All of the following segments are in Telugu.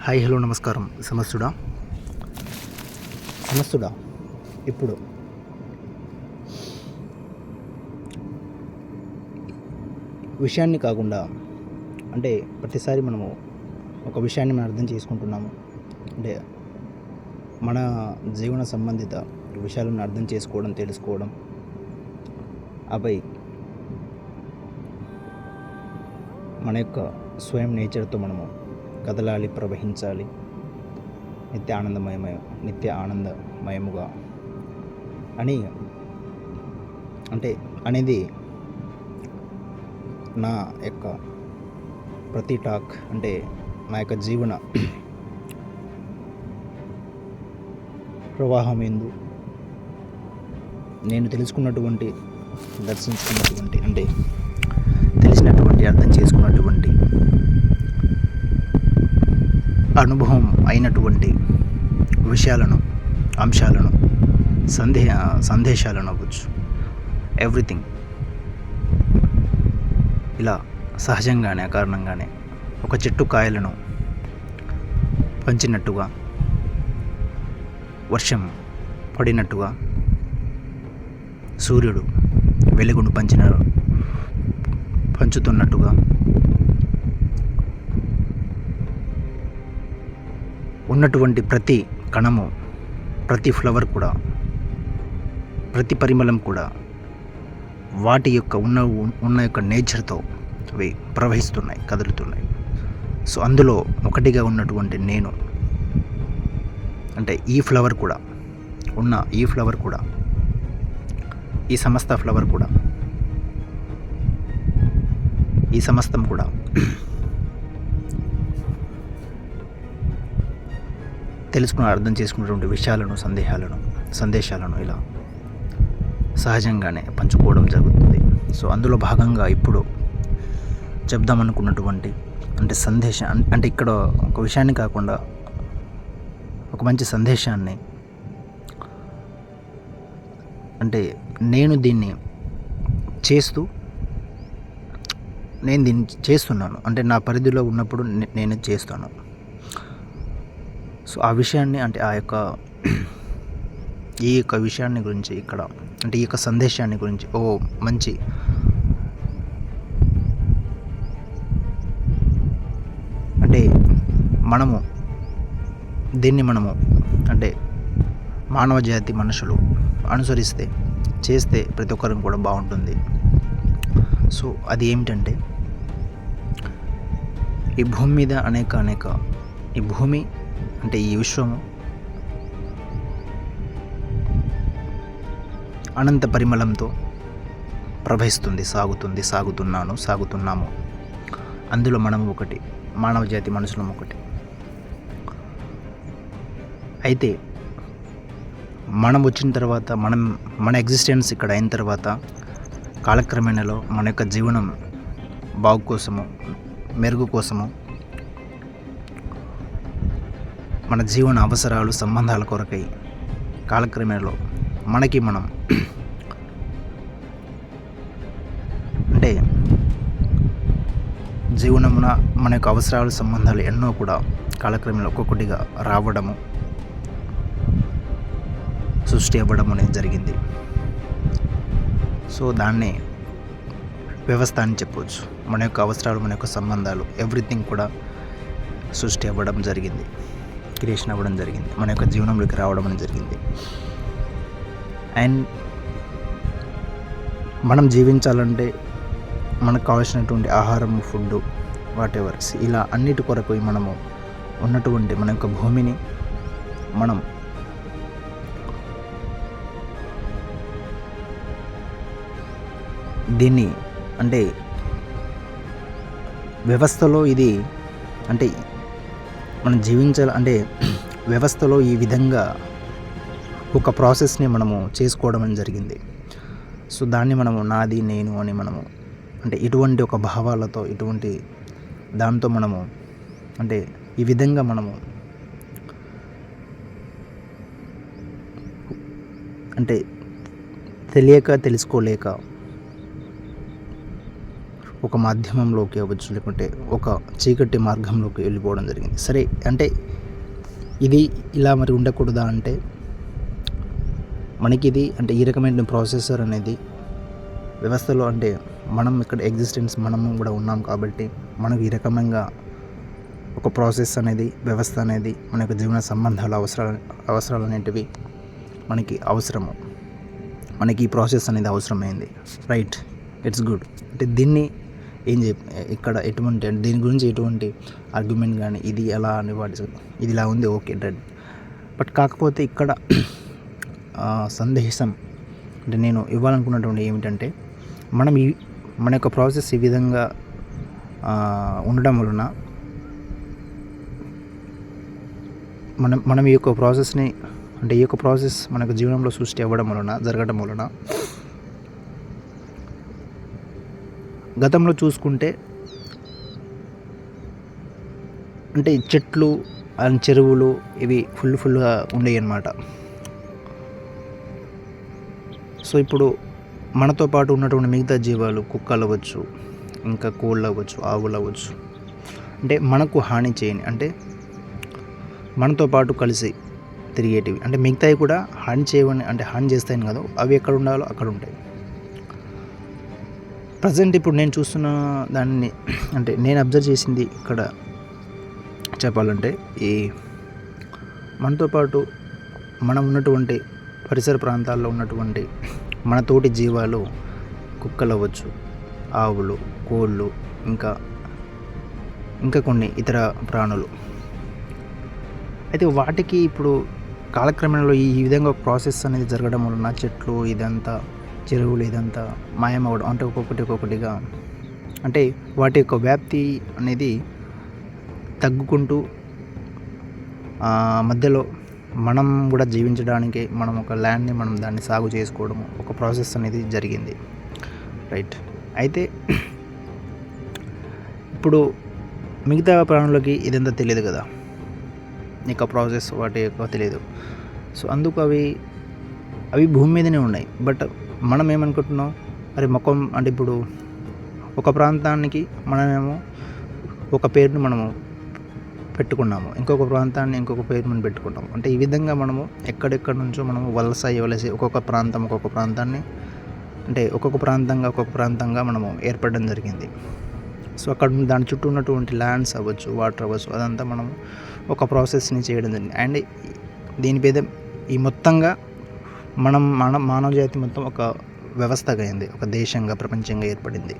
హాయ్ హలో నమస్కారం. సమస్తుడా ఇప్పుడు విషయాన్ని కాకుండా అంటే ప్రతిసారి మనము ఒక విషయాన్ని మనం అర్థం చేసుకుంటున్నాము. అంటే మన జీవన సంబంధిత విషయాలను అర్థం చేసుకోవడం, తెలుసుకోవడం, ఆపై మన యొక్క స్వయం నేచర్తో మనము కదలాలి, ప్రవహించాలి, నిత్య ఆనందమయముగా అని అనేది నా యొక్క ప్రతి టాక్. అంటే నా యొక్క జీవన ప్రవాహం ఎందు నేను తెలుసుకున్నటువంటి, దర్శించుకున్నటువంటి, అంటే తెలిసినటువంటి, అర్థం చేసుకున్నటువంటి, అనుభవం అయినటువంటి విషయాలను, అంశాలను, సందేశాలను అవ్వచ్చు, ఎవ్రీథింగ్ ఇలా సహజంగానే, అకారణంగానే ఒక చెట్టు కాయలను పంచినట్టుగా, వర్షం పడినట్టుగా, సూర్యుడు వెలుగును పంచుతున్నట్టుగా, ఉన్నటువంటి ప్రతి కణము, ప్రతి ఫ్లవర్ కూడా, ప్రతి పరిమళం కూడా వాటి యొక్క ఉన్న యొక్క నేచర్తో అవి ప్రవహిస్తున్నాయి, కదులుతున్నాయి. సో అందులో ఒకటిగా ఉన్నటువంటి నేను, అంటే ఈ ఫ్లవర్ కూడా, ఈ సమస్త ఫ్లవర్ కూడా, ఈ సమస్తం కూడా తెలుసుకుని అర్థం చేసుకున్నటువంటి విషయాలను, సందేశాలను ఇలా సహజంగానే పంచుకోవడం జరుగుతుంది. సో అందులో భాగంగా ఇప్పుడు చెప్దామనుకున్నటువంటి అంటే ఇక్కడ ఒక విషయాన్ని కాకుండా ఒక మంచి సందేశాన్ని, అంటే నేను దీన్ని చేస్తున్నాను, అంటే నా పరిధిలో ఉన్నప్పుడు నేను చేస్తాను. సో ఆ విషయాన్ని, అంటే ఈ యొక్క విషయాన్ని గురించి ఇక్కడ, అంటే ఈ యొక్క సందేశాన్ని గురించి మంచి అంటే మనము అంటే మానవ జాతి మనుషులు అనుసరిస్తే, చేస్తే ప్రతి ఒక్కరికి కూడా బాగుంటుంది. సో అది ఏమిటంటే, ఈ భూమి మీద ఈ భూమి అంటే ఈ విశ్వము అనంత పరిమళంతో ప్రవహిస్తుంది, సాగుతున్నాము. అందులో మనము ఒకటి, మానవ జాతి మనుషులం ఒకటి. అయితే మనం వచ్చిన తర్వాత, మన ఎగ్జిస్టెన్స్ ఇక్కడ అయిన తర్వాత, కాలక్రమేణలో మన యొక్క జీవనం బాగు కోసము, మెరుగు కోసము, మన జీవన అవసరాలు, సంబంధాల కొరకై కాలక్రమేణలో మనం అంటే జీవనమున మన యొక్క అవసరాలు, సంబంధాలు ఎన్నో కూడా కాలక్రమేణలో ఒక్కొక్కటిగా రావడము, సృష్టి అవ్వడం అనేది జరిగింది. సో దాన్నే వ్యవస్థ అని చెప్పవచ్చు. మన యొక్క అవసరాలు, మన యొక్క సంబంధాలు, ఎవ్రీథింగ్ కూడా సృష్టి అవ్వడం జరిగింది, క్రియేషన్ అవ్వడం జరిగింది, మన యొక్క జీవనంలోకి రావడం అనేది జరిగింది. అండ్ మనం జీవించాలంటే మనకు కావాల్సినటువంటి ఆహారం, ఫుడ్, వాటెవర్, ఇలా అన్నిటి కొరకు మనము ఉన్నటువంటి మన యొక్క భూమిని మనం దీన్ని, అంటే వ్యవస్థలో ఇది, అంటే మనం జీవించాలి అంటే వ్యవస్థలో ఈ విధంగా ఒక ప్రాసెస్ని మనము చేసుకోవడం అని జరిగింది. సో దాన్ని మనము నాది, నేను అని మనము, అంటే ఇటువంటి ఒక భావాలతో, ఇటువంటి దాంతో మనము, అంటే ఈ విధంగా మనము, అంటే తెలియక, తెలుసుకోలేక ఒక మాధ్యమంలోకి అవ్వచ్చు, లేకుంటే ఒక చీకటి మార్గంలోకి వెళ్ళిపోవడం జరిగింది. సరే, అంటే ఇది ఇలా మరి ఉండకూడదా అంటే మనకిది అంటే ఈ రకమైన ప్రాసెసర్ అనేది వ్యవస్థలో అంటే మనం ఇక్కడ ఎగ్జిస్టెన్స్ మనము కూడా ఉన్నాం కాబట్టి మనకు ఈ రకమైన ఒక ప్రాసెస్ అనేది వ్యవస్థ అనేది మన యొక్క జీవన సంబంధాల అవసరాలు అనేటివి మనకి అవసరము. మనకి ఈ ప్రాసెస్ అనేది అవసరమైంది. Right, it's good. అంటే దీన్ని ఏం ఇక్కడ ఎటువంటి దీని గురించి ఎటువంటి ఆర్గ్యుమెంట్ కానీ ఇది ఎలా అని ఇది ఇలా ఉంది, ఓకే డన్. బట్ కాకపోతే ఇక్కడ సందేశం అంటే నేను ఇవ్వాలనుకున్నటువంటి ఏమిటంటే మన యొక్క ప్రాసెస్ ఈ విధంగా ఉండడం వలన మనం ఈ యొక్క ప్రాసెస్ని అంటే ఈ యొక్క ప్రాసెస్ మనకు జీవనంలో సృష్టి అవ్వడం వలన జరగడం వలన గతంలో చూసుకుంటే అంటే చెట్లు అండ్ చెరువులు ఇవి ఫుల్గా ఉండేవి అన్నమాట. సో ఇప్పుడు మనతో పాటు ఉన్నటువంటి మిగతా జీవాలు కుక్కలు అవ్వచ్చు, ఇంకా కోళ్ళు అవ్వచ్చు, ఆవులు అవ్వచ్చు, అంటే మనకు హాని చేయని అంటే మనతో పాటు కలిసి తిరిగేటివి అంటే మిగతావి కూడా హాని చేయవని అంటే హాని చేస్తాయని కాదు, అవి ఎక్కడ ఉండాలో అక్కడ ఉంటాయి. ప్రజెంట్ ఇప్పుడు నేను చూస్తున్న దాన్ని అంటే నేను అబ్జర్వ్ చేసింది ఇక్కడ చెప్పాలంటే ఈ మనతో పాటు మనం ఉన్నటువంటి పరిసర ప్రాంతాల్లో ఉన్నటువంటి మన తోటి జీవాలు కుక్కలు అవ్వచ్చు, ఆవులు, కోళ్ళు, ఇంకా కొన్ని ఇతర ప్రాణులు. అయితే వాటికి ఇప్పుడు కాలక్రమేణలో ఈ విధంగా ప్రాసెస్ అనేది జరగడం వలన చెట్లు ఇదంతా చెరువులు ఇదంతా మాయమవ్వడం అంటే ఒక్కొక్కటిగా అంటే వాటి యొక్క వ్యాప్తి అనేది తగ్గుకుంటూ మధ్యలో మనం కూడా జీవించడానికి మనం ఒక ల్యాండ్ని మనం దాన్ని సాగు చేసుకోవడము ఒక ప్రాసెస్ అనేది జరిగింది. రైట్. అయితే ఇప్పుడు మిగతా ప్రాణులకి ఇదంతా తెలియదు కదా, నీకు ప్రాసెస్ వాటి యొక్క తెలియదు. సో అందుకు అవి భూమి మీదనే ఉన్నాయి. బట్ మనం ఏమనుకుంటున్నాం, అరే మొక్కం అంటే ఇప్పుడు ఒక ప్రాంతానికి మనమేమో ఒక పేరుని మనము పెట్టుకున్నాము, ఇంకొక ప్రాంతాన్ని ఇంకొక పేరు మనం పెట్టుకున్నాము. అంటే ఈ విధంగా మనము ఎక్కడెక్కడ నుంచో మనము వలసి ఒక్కొక్క ప్రాంతాన్ని అంటే ఒక్కొక్క ప్రాంతంగా మనము ఏర్పడడం జరిగింది. సో అక్కడ దాని చుట్టూ ఉన్నటువంటి ల్యాండ్స్ అవ్వచ్చు, వాటర్ అవ్వచ్చు, అదంతా మనము ఒక ప్రాసెస్ని చేయడం జరిగింది. అండ్ దీని మీద ఈ మొత్తంగా మానవ జాతి మొత్తం ఒక వ్యవస్థగా అయింది, ఒక దేశంగా ప్రపంచంగా ఏర్పడింది.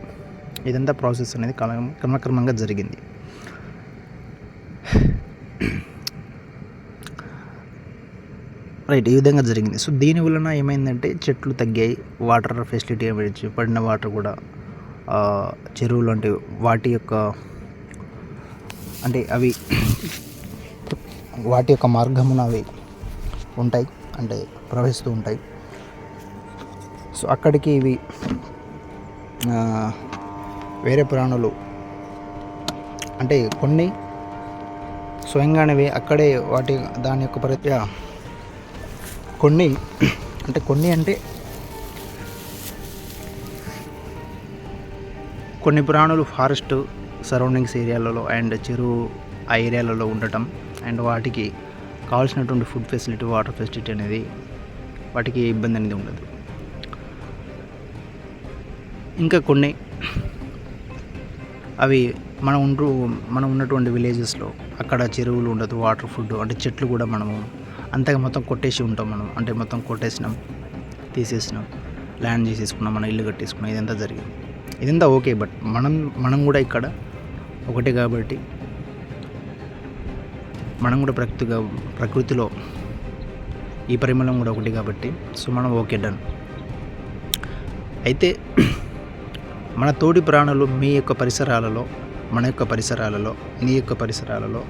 ఇదంతా ప్రాసెస్ అనేది క్రమక్రమంగా జరిగింది. రైట్, ఈ విధంగా జరిగింది. సో దీని వలన ఏమైందంటే చెట్లు తగ్గాయి, వాటర్ ఫెసిలిటీ అవ్వచ్చు, పడిన వాటర్ కూడా చెరువులు అంటే వాటి యొక్క అంటే అవి వాటి యొక్క మార్గమున అవి ఉంటాయి అంటే ప్రవహిస్తూ ఉంటాయి. సో అక్కడికి ఇవి వేరే ప్రాణులు అంటే కొన్ని స్వయంగానే అక్కడే దాని యొక్క కొన్ని ప్రాణులు ఫారెస్ట్ సరౌండింగ్స్ ఏరియాలలో అండ్ చెరువు ఆ ఏరియాలలో ఉండటం అండ్ వాటికి కావాల్సినటువంటి ఫుడ్ ఫెసిలిటీ, వాటర్ ఫెసిలిటీ అనేది వాటికి ఇబ్బంది అనేది ఉండదు. ఇంకా కొన్ని అవి మనం ఉన్నటువంటి విలేజెస్లో అక్కడ చెరువులు ఉండదు, వాటర్ ఫుడ్ అంటే చెట్లు కూడా మనము అంతగా మొత్తం కొట్టేసి ఉంటాం. మనం అంటే మొత్తం కొట్టేసినాం, తీసేసినాం, ల్యాండ్ చేసేసుకున్నాం, మన ఇల్లు కట్టేసుకున్నాం, ఇదంతా జరిగింది. ఇదంతా ఓకే. బట్ మనం కూడా ఇక్కడ ఒకటే కాబట్టి మనం కూడా ప్రకృతిలో ఈ పరిమళం కూడా ఒకటి కాబట్టి సో మనం ఓకే డన్. అయితే మన తోటి ప్రాణులు మీ యొక్క పరిసరాలలో, మన యొక్క పరిసరాలలో, నీ యొక్క పరిసరాలలో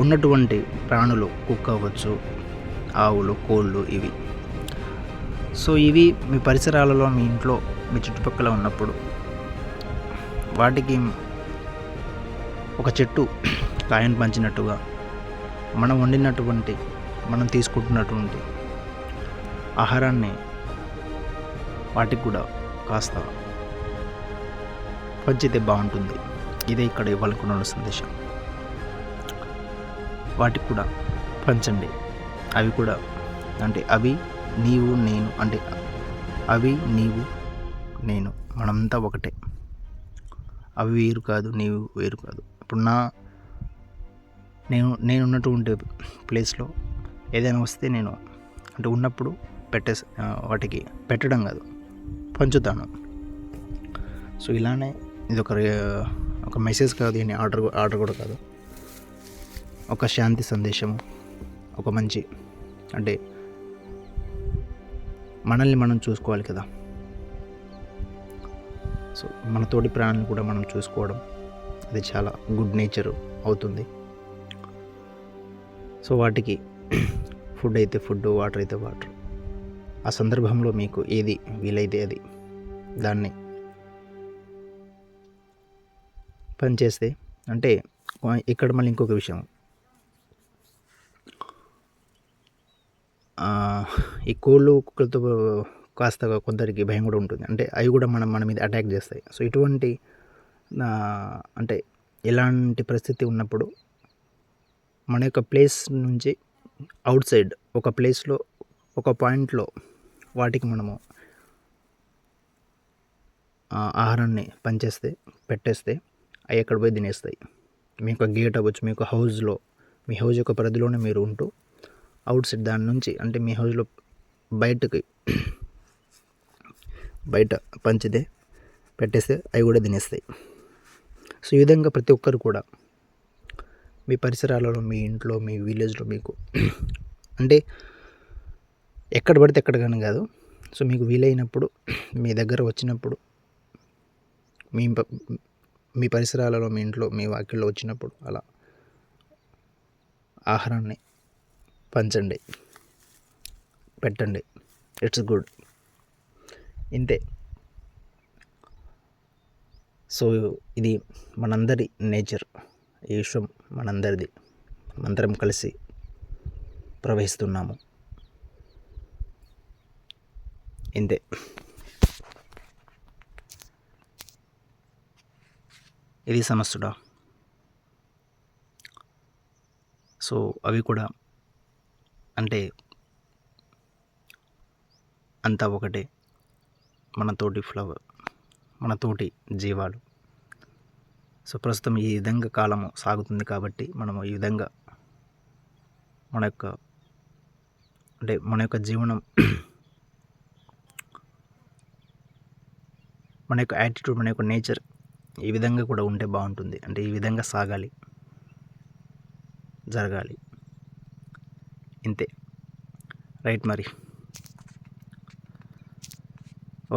ఉన్నటువంటి ప్రాణులు కుక్క అవ్వచ్చు, ఆవులు, కోళ్ళు ఇవి. సో ఇవి మీ పరిసరాలలో మీ ఇంట్లో మీ చుట్టుపక్కల ఉన్నప్పుడు వాటికి ఒక చెట్టు కాయను పంచినట్టుగా మనం తీసుకుంటున్నటువంటి ఆహారాన్ని వాటికి కూడా కాస్త పంచితే బాగుంటుంది. ఇదే ఇక్కడ ఇవ్వాలనుకున్న సందేశం. వాటికి కూడా పంచండి. అవి కూడా అంటే అవి నీవు నేను, అంటే అవి నీవు నేను మనంతా ఒకటే. అవి వేరు కాదు, నీవు వేరు కాదు. ఇప్పుడు నేను ఉన్నటువంటి ప్లేస్లో ఏదైనా వస్తే నేను అంటే ఉన్నప్పుడు వాటికి పెట్టడం కాదు, పంచుతాను. సో ఇలానే ఇది ఒక మెసేజ్ కాదు, దీన్ని ఆర్డర్ కూడా కాదు. ఒక శాంతి సందేశము, ఒక మంచి అంటే మనల్ని మనం చూసుకోవాలి కదా. సో మన తోటి ప్రాణాలను కూడా మనం చూసుకోవడం, అది చాలా గుడ్ నేచర్ అవుతుంది. సో వాటికి ఫుడ్ అయితే ఫుడ్, వాటర్ అయితే వాటర్, ఆ సందర్భంలో మీకు ఏది వీలైతే అది దాన్ని పనిచేస్తే. అంటే ఇక్కడ మళ్ళీ ఇంకొక విషయం, ఈ కోళ్ళు కుక్కలతో కాస్త కొందరికి భయం కూడా ఉంటుంది. అంటే అవి కూడా మన మీద అటాక్ చేస్తాయి. సో ఇటువంటి అంటే ఎలాంటి పరిస్థితి ఉన్నప్పుడు మన యొక్క ప్లేస్ నుంచి అవుట్ సైడ్ ఒక ప్లేస్లో ఒక పాయింట్లో వాటికి మనము ఆహారాన్ని పెట్టేస్తే అవి ఎక్కడ పోయి తినేస్తాయి. మీ యొక్క గేట్ అవ్వచ్చు, మీ యొక్క హౌస్లో, మీ హౌస్ యొక్క పరిధిలోనే మీరు ఉంటూ అవుట్ సైడ్ దాని నుంచి అంటే మీ హౌస్లో బయట పెట్టేస్తే అవి కూడా తినేస్తాయి. సో ఈ విధంగా ప్రతి ఒక్కరు కూడా మీ పరిసరాలలో, మీ ఇంట్లో, మీ విలేజ్లో మీకు అంటే ఎక్కడ పడితే ఎక్కడ కానీ కాదు. సో మీకు వీలైనప్పుడు మీ దగ్గర వచ్చినప్పుడు మీ పరిసరాలలో, మీ ఇంట్లో, మీ వాకిల్లో వచ్చినప్పుడు అలా ఆహారాన్ని పంచండి, పెట్టండి. It's good. ఇంతే. సో ఇది మనందరి నేచర్, ఈ విశ్వం మనందరిది, మనందరం కలిసి ప్రవహిస్తున్నాము. ఇంతే. ఇది సమస్యడా. సో అవి కూడా అంటే అంతా ఒకటే, మనతోటి జీవాలు. సో ప్రస్తుతం ఈ విధంగా కాలము సాగుతుంది కాబట్టి మనము ఈ విధంగా మన యొక్క జీవనం, మన యొక్క యాటిట్యూడ్, మన యొక్క నేచర్ ఈ విధంగా కూడా ఉంటే బాగుంటుంది. అంటే ఈ విధంగా జరగాలి. ఇంతే. రైట్ మరి.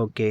ఓకే.